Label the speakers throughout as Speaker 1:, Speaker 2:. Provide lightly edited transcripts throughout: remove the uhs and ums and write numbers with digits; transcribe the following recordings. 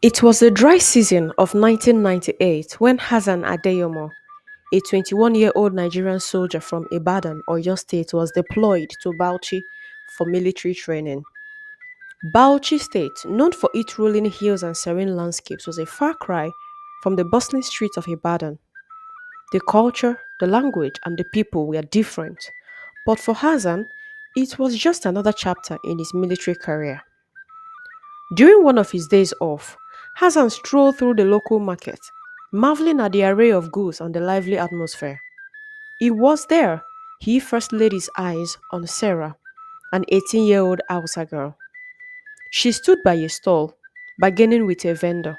Speaker 1: It was the dry season of 1998 when Hassan Adeyomo, a 21-year-old Nigerian soldier from Ibadan, Oyo State, was deployed to Bauchi for military training. Bauchi State, known for its rolling hills and serene landscapes, was a far cry from the bustling streets of Ibadan. The culture, the language, and the people were different, but for Hassan, it was just another chapter in his military career. During one of his days off, Hassan strolled through the local market, marveling at the array of goods and the lively atmosphere. It was there he first laid his eyes on Sarah, an 18-year-old Hausa girl. She stood by a stall, bargaining with a vendor,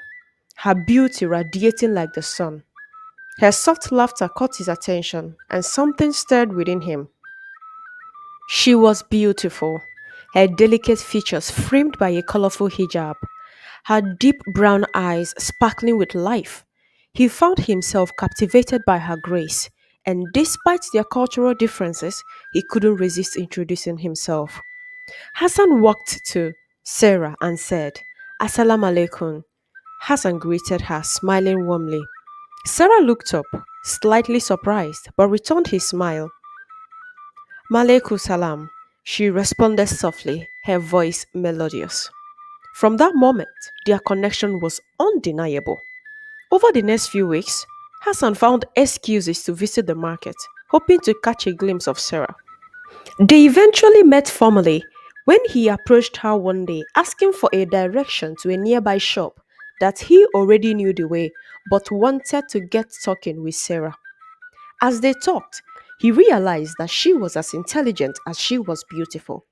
Speaker 1: her beauty radiating like the sun. Her soft laughter caught his attention, and something stirred within him. She was beautiful, her delicate features framed by a colorful hijab, her deep brown eyes sparkling with life. He found himself captivated by her grace, and despite their cultural differences, he couldn't resist introducing himself. Hassan walked to Sarah and said, Assalamu alaikum. Hassan greeted her, smiling warmly. Sarah looked up, slightly surprised, but returned his smile. Malaikum salam, she responded softly, her voice melodious. From that moment, their connection was undeniable. Over the next few weeks, Hassan found excuses to visit the market, hoping to catch a glimpse of Sarah. They eventually met formally when he approached her one day asking for a direction to a nearby shop that he already knew the way but wanted to get talking with Sarah. As they talked, he realized that she was as intelligent as she was beautiful,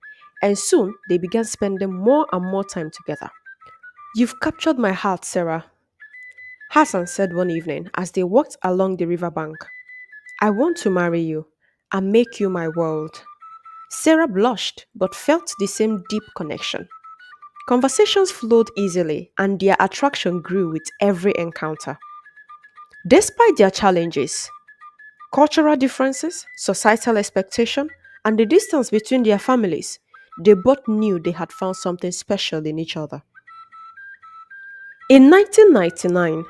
Speaker 1: and soon they began spending more and more time together. You've captured my heart, Sarah, Hassan said one evening as they walked along the riverbank. I want to marry you and make you my world. Sarah blushed but felt the same deep connection. Conversations flowed easily and their attraction grew with every encounter. Despite their challenges, cultural differences, societal expectation, and the distance between their families, they both knew they had found something special in each other. In 1999,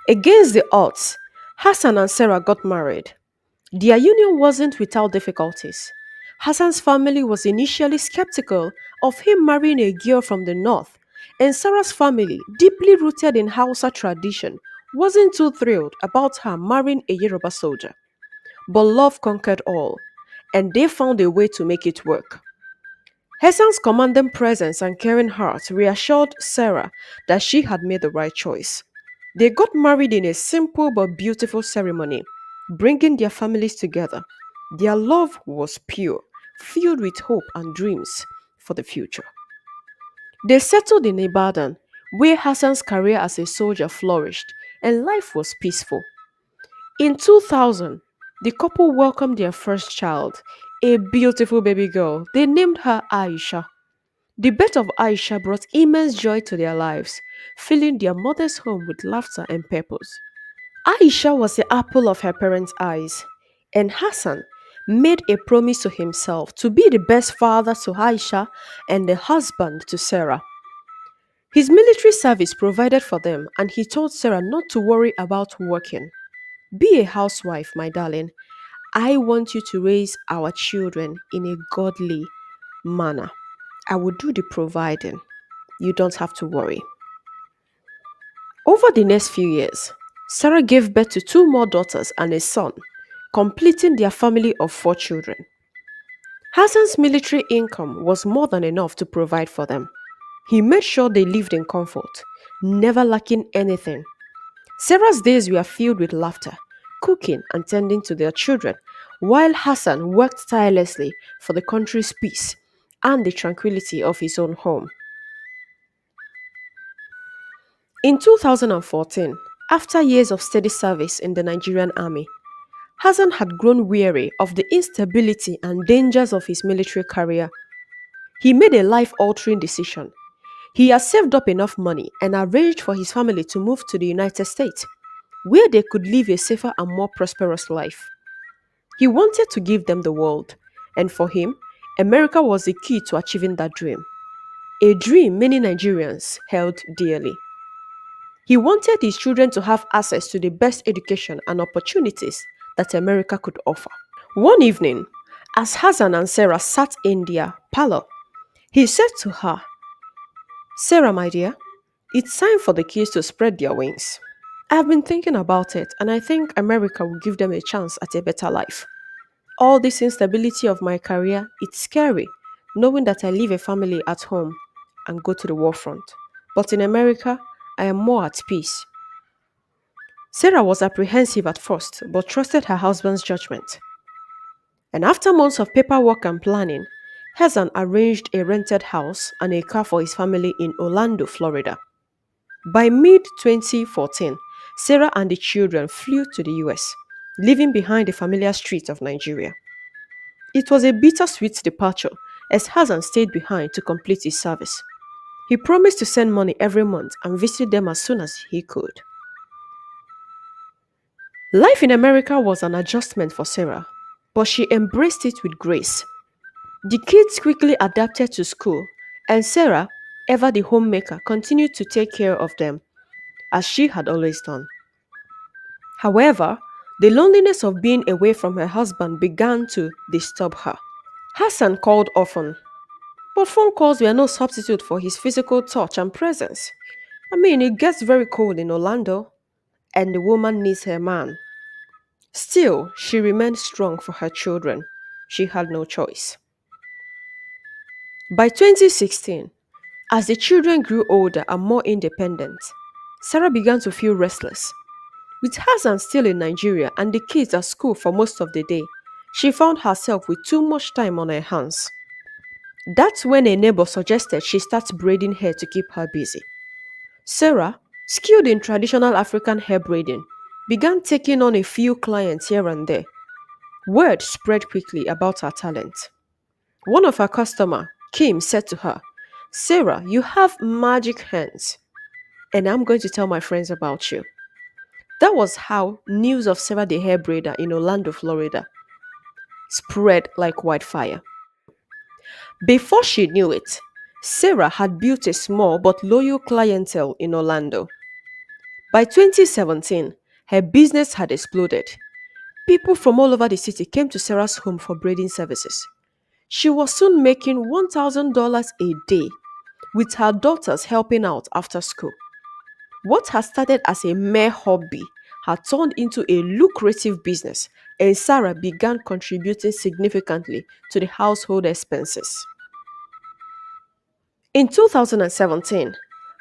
Speaker 1: against the odds, Hassan and Sarah got married. Their union wasn't without difficulties. Hassan's family was initially skeptical of him marrying a girl from the north, and Sarah's family, deeply rooted in Hausa tradition, wasn't too thrilled about her marrying a Yoruba soldier. But love conquered all, and they found a way to make it work. Hassan's commanding presence and caring heart reassured Sarah that she had made the right choice. They got married in a simple but beautiful ceremony, bringing their families together. Their love was pure, filled with hope and dreams for the future. They settled in Ibadan, where Hassan's career as a soldier flourished and life was peaceful. In 2000, the couple welcomed their first child, a beautiful baby girl. They named her Aisha. The birth of Aisha brought immense joy to their lives, filling their mother's home with laughter and purpose. Aisha was the apple of her parents' eyes, and Hassan made a promise to himself to be the best father to Aisha and the husband to Sarah. His military service provided for them, and he told Sarah not to worry about working. Be a housewife, my darling. I want you to raise our children in a godly manner. I will do the providing. You don't have to worry. Over the next few years, Sarah gave birth to two more daughters and a son, completing their family of four children. Hassan's military income was more than enough to provide for them. He made sure they lived in comfort, never lacking anything. Sarah's days were filled with laughter, cooking, and tending to their children, while Hassan worked tirelessly for the country's peace and the tranquility of his own home. In 2014, after years of steady service in the Nigerian army, Hassan had grown weary of the instability and dangers of his military career. He made a life altering decision. He had saved up enough money and arranged for his family to move to the United States, where they could live a safer and more prosperous life. He wanted to give them the world, and for him, America was the key to achieving that dream. A dream many Nigerians held dearly. He wanted his children to have access to the best education and opportunities that America could offer. One evening, as Hassan and Sarah sat in their parlor, he said to her, "Sarah, my dear, it's time for the kids to spread their wings. I've been thinking about it, and I think America will give them a chance at a better life. All this instability of my career, it's scary, knowing that I leave a family at home and go to the war front. But in America, I am more at peace." Sarah was apprehensive at first, but trusted her husband's judgment. And after months of paperwork and planning, Hazan arranged a rented house and a car for his family in Orlando, Florida. By mid 2014, Sarah and the children flew to the US, leaving behind the familiar streets of Nigeria. It was a bittersweet departure, as Hazan stayed behind to complete his service. He promised to send money every month and visit them as soon as he could. Life in America was an adjustment for Sarah, but she embraced it with grace. The kids quickly adapted to school, and Sarah, ever the homemaker, continued to take care of them, as she had always done. However, the loneliness of being away from her husband began to disturb her. Hassan called often, but phone calls were no substitute for his physical touch and presence. It gets very cold in Orlando, and the woman needs her man. Still, she remained strong for her children. She had no choice. By 2016, as the children grew older and more independent, Sarah began to feel restless. With Hassan still in Nigeria and the kids at school for most of the day, she found herself with too much time on her hands. That's when a neighbor suggested she start braiding hair to keep her busy. Sarah, skilled in traditional African hair braiding, began taking on a few clients here and there. Word spread quickly about her talent. One of her customers, Kim, said to her, "Sarah, you have magic hands, and I'm going to tell my friends about you." That was how news of Sarah the hair braider in Orlando, Florida, spread like wildfire. Before she knew it, Sarah had built a small but loyal clientele in Orlando. By 2017, her business had exploded. People from all over the city came to Sarah's home for braiding services. She was soon making $1,000 a day, with her daughters helping out after school. What had started as a mere hobby had turned into a lucrative business, and Sarah began contributing significantly to the household expenses. In 2017,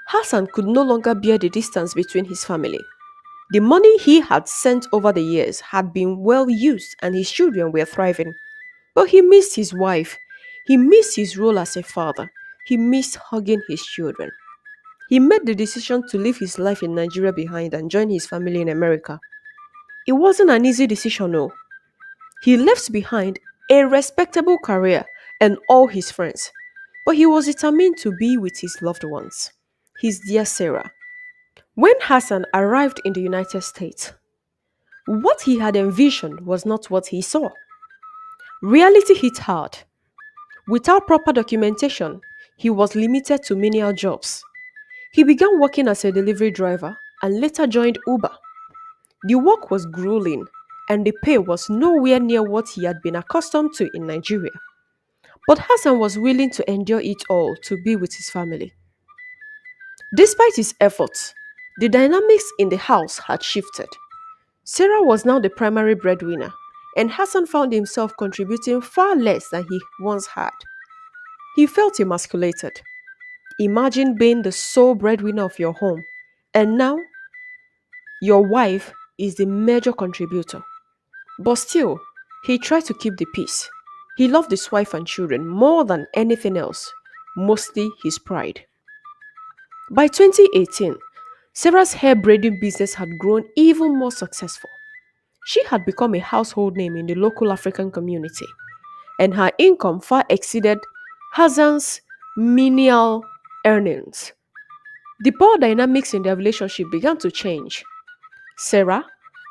Speaker 1: Hassan could no longer bear the distance between his family. The money he had sent over the years had been well used and his children were thriving. But he missed his wife. He missed his role as a father. He missed hugging his children. He made the decision to leave his life in Nigeria behind and join his family in America. It wasn't an easy decision, no. He left behind a respectable career and all his friends, but he was determined to be with his loved ones, his dear Sarah. When Hassan arrived in the United States, what he had envisioned was not what he saw. Reality hit hard. Without proper documentation, he was limited to menial jobs. He began working as a delivery driver and later joined Uber. The work was grueling and the pay was nowhere near what he had been accustomed to in Nigeria. But Hassan was willing to endure it all to be with his family. Despite his efforts, the dynamics in the house had shifted. Sarah was now the primary breadwinner, and Hassan found himself contributing far less than he once had. He felt emasculated. Imagine being the sole breadwinner of your home, and now your wife is the major contributor. But still, he tried to keep the peace. He loved his wife and children more than anything else, mostly his pride. By 2018, Sarah's hair braiding business had grown even more successful. She had become a household name in the local African community, and her income far exceeded Hassan's menial earnings. The power dynamics in their relationship began to change. Sarah,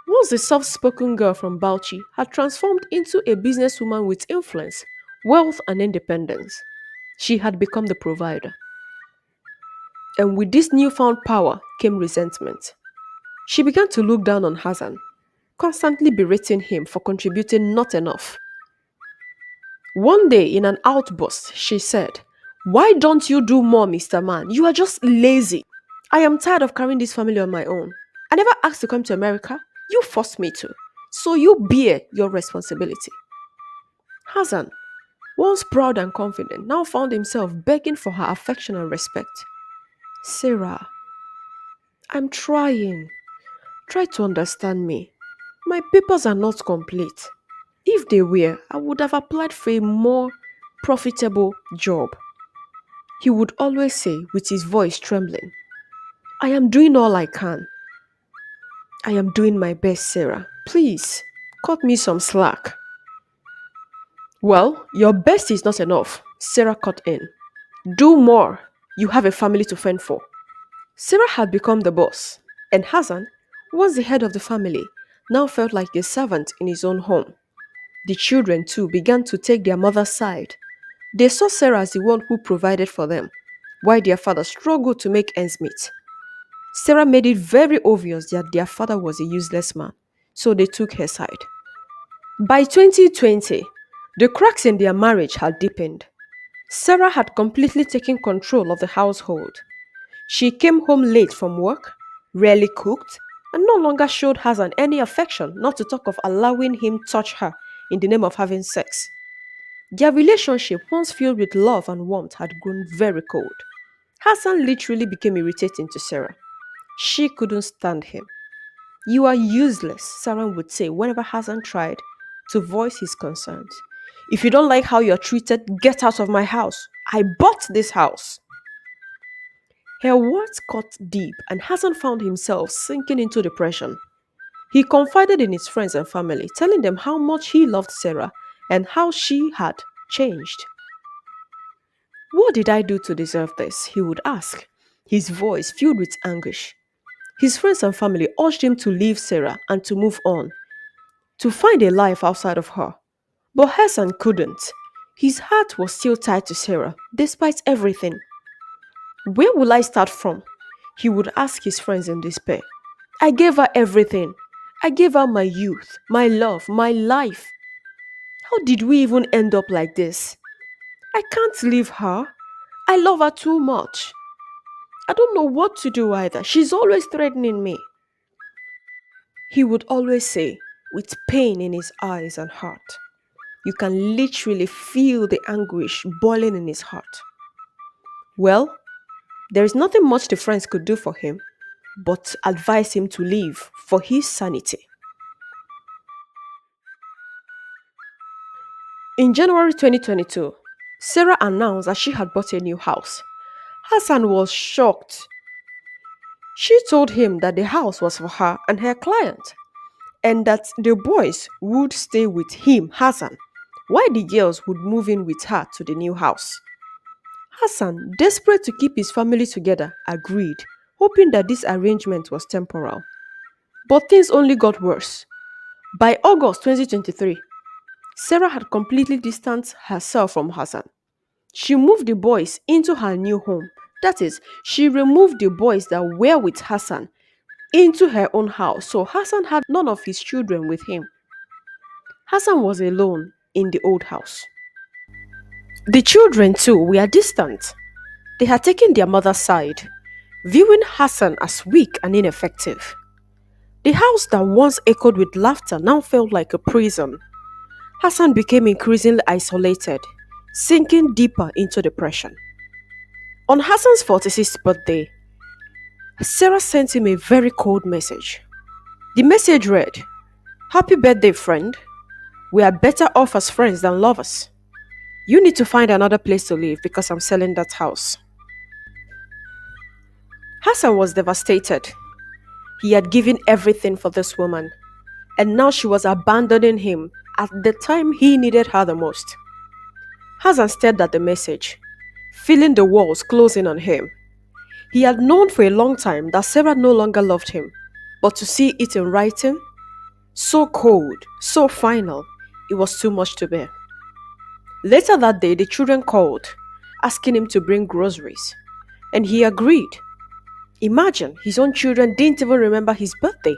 Speaker 1: once the soft spoken girl from Bauchi, had transformed into a businesswoman with influence, wealth, and independence. She had become the provider. And with this newfound power came resentment. She began to look down on Hassan, constantly berating him for contributing not enough. One day, in an outburst, she said, "Why don't you do more, Mr. Man? You are just lazy. I am tired of carrying this family on my own. I never asked to come to America. You forced me to. So you bear your responsibility." Hassan, once proud and confident, now found himself begging for her affection and respect. "Sarah, I'm trying. Try to understand me. My papers are not complete. If they were, I would have applied for a more profitable job." He would always say, with his voice trembling, "I am doing all I can. I am doing my best, Sarah. Please, cut me some slack." "Well, your best is not enough," Sarah cut in. "Do more. You have a family to fend for." Sarah had become the boss, and Hassan, who was the head of the family, now felt like a servant in his own home. The children, too, began to take their mother's side. They saw Sarah as the one who provided for them, while their father struggled to make ends meet. Sarah made it very obvious that their father was a useless man, so they took her side. By 2020, the cracks in their marriage had deepened. Sarah had completely taken control of the household. She came home late from work, rarely cooked, and no longer showed Hassan any affection, not to talk of allowing him touch her in the name of having sex. Their relationship, once filled with love and warmth, had grown very cold. Hassan literally became irritating to Sarah. She couldn't stand him. "You are useless," Sarah would say whenever Hassan tried to voice his concerns. "If you don't like how you're treated, get out of my house. I bought this house." Her words cut deep, and Hassan found himself sinking into depression. He confided in his friends and family, telling them how much he loved Sarah and how she had changed. "What did I do to deserve this?" he would ask, his voice filled with anguish. His friends and family urged him to leave Sarah and to move on, to find a life outside of her. But Hassan couldn't. His heart was still tied to Sarah, despite everything. "Where will I start from?" he would ask his friends in despair. "I gave her everything. I gave her my youth, my love, my life. How did we even end up like this? I can't leave her. I love her too much. I don't know what to do either. She's always threatening me." He would always say, with pain in his eyes and heart. You can literally feel the anguish boiling in his heart. Well, there is nothing much the friends could do for him but advise him to leave for his sanity. In January 2022, Sarah announced that she had bought a new house. Hassan was shocked. She told him that the house was for her and her client, and that the boys would stay with him, Hassan, while the girls would move in with her to the new house. Hassan, desperate to keep his family together, agreed, hoping that this arrangement was temporal. But things only got worse. By August 2023, Sarah had completely distanced herself from Hassan. She moved the boys into her new home. That is, she removed the boys that were with Hassan into her own house, so Hassan had none of his children with him. Hassan was alone in the old house. The children, too, were distant. They had taken their mother's side, viewing Hassan as weak and ineffective. The house that once echoed with laughter now felt like a prison. Hassan became increasingly isolated, sinking deeper into depression. On Hassan's 46th birthday, Sarah sent him a very cold message. The message read, "Happy birthday, friend. We are better off as friends than lovers. You need to find another place to live because I'm selling that house." Hassan was devastated. He had given everything for this woman, and now she was abandoning him at the time he needed her the most. Hassan stared at the message, feeling the walls closing on him. He had known for a long time that Sarah no longer loved him, but to see it in writing, so cold, so final, it was too much to bear. Later that day, the children called, asking him to bring groceries. and he agreed. Imagine, his own children didn't even remember his birthday.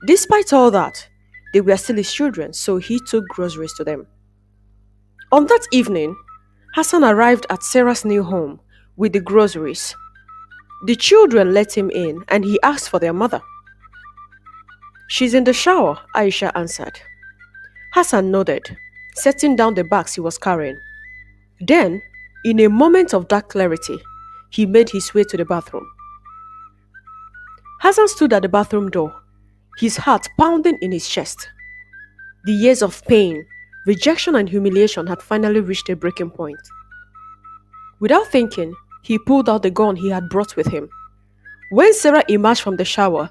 Speaker 1: Despite all that, they were still his children, so he took groceries to them. On that evening, Hassan arrived at Sarah's new home with the groceries. The children let him in and he asked for their mother. She's in the shower, Aisha answered. Hassan nodded, setting down the bags he was carrying. Then, in a moment of dark clarity, he made his way to the bathroom. Hassan stood at the bathroom door, his heart pounding in his chest. The years of pain, rejection, and humiliation had finally reached a breaking point. Without thinking, he pulled out the gun he had brought with him. When Sarah emerged from the shower,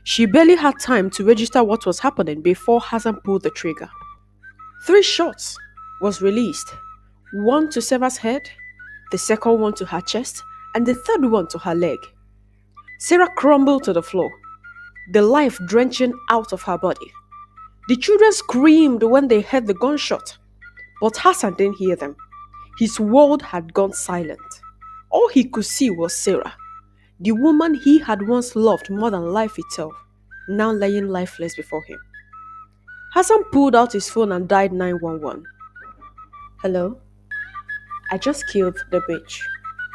Speaker 1: she barely had time to register what was happening before Hassan pulled the trigger. 3 shots was released, one to Sarah's head, the second one to her chest, and the third one to her leg. Sarah crumbled to the floor, the life drenching out of her body. The children screamed when they heard the gunshot, but Hassan didn't hear them. His world had gone silent. All he could see was Sarah, the woman he had once loved more than life itself, now laying lifeless before him. Hassan pulled out his phone and dialed 911. Hello? I just killed the bitch,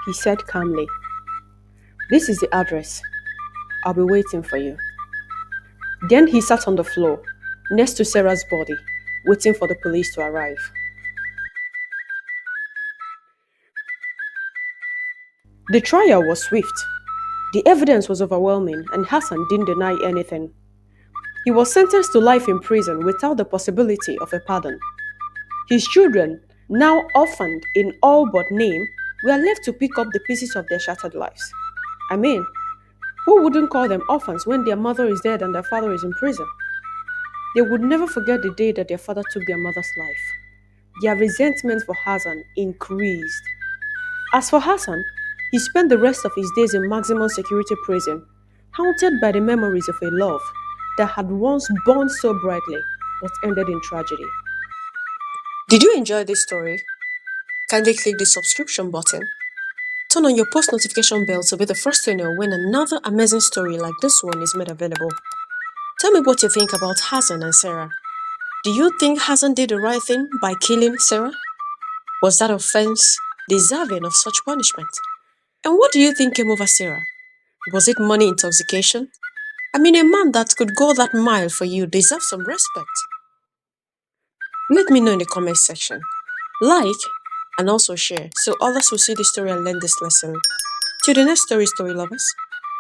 Speaker 1: he said calmly. This is the address. I'll be waiting for you. Then he sat on the floor, next to Sarah's body, waiting for the police to arrive. The trial was swift. The evidence was overwhelming, and Hassan didn't deny anything. He was sentenced to life in prison without the possibility of a pardon. His children, now orphaned in all but name, were left to pick up the pieces of their shattered lives. I mean, who wouldn't call them orphans when their mother is dead and their father is in prison? They would never forget the day that their father took their mother's life. Their resentment for Hassan increased. As for Hassan, he spent the rest of his days in maximum security prison, haunted by the memories of a love that had once burned so brightly but ended in tragedy. Did you enjoy this story? Kindly click the subscription button. Turn on your post notification bell to be the first to know when another amazing story like this one is made available. Tell me what you think about Hassan and Sarah. Do you think Hassan did the right thing by killing Sarah? Was that offense deserving of such punishment? And what do you think came over Sarah? Was it money intoxication? I mean, a man that could go that mile for you deserves some respect. Let me know in the comment section. Like and also share so others will see this story and learn this lesson. Till the next story lovers.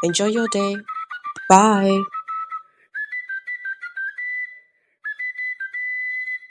Speaker 1: Enjoy your day. Bye.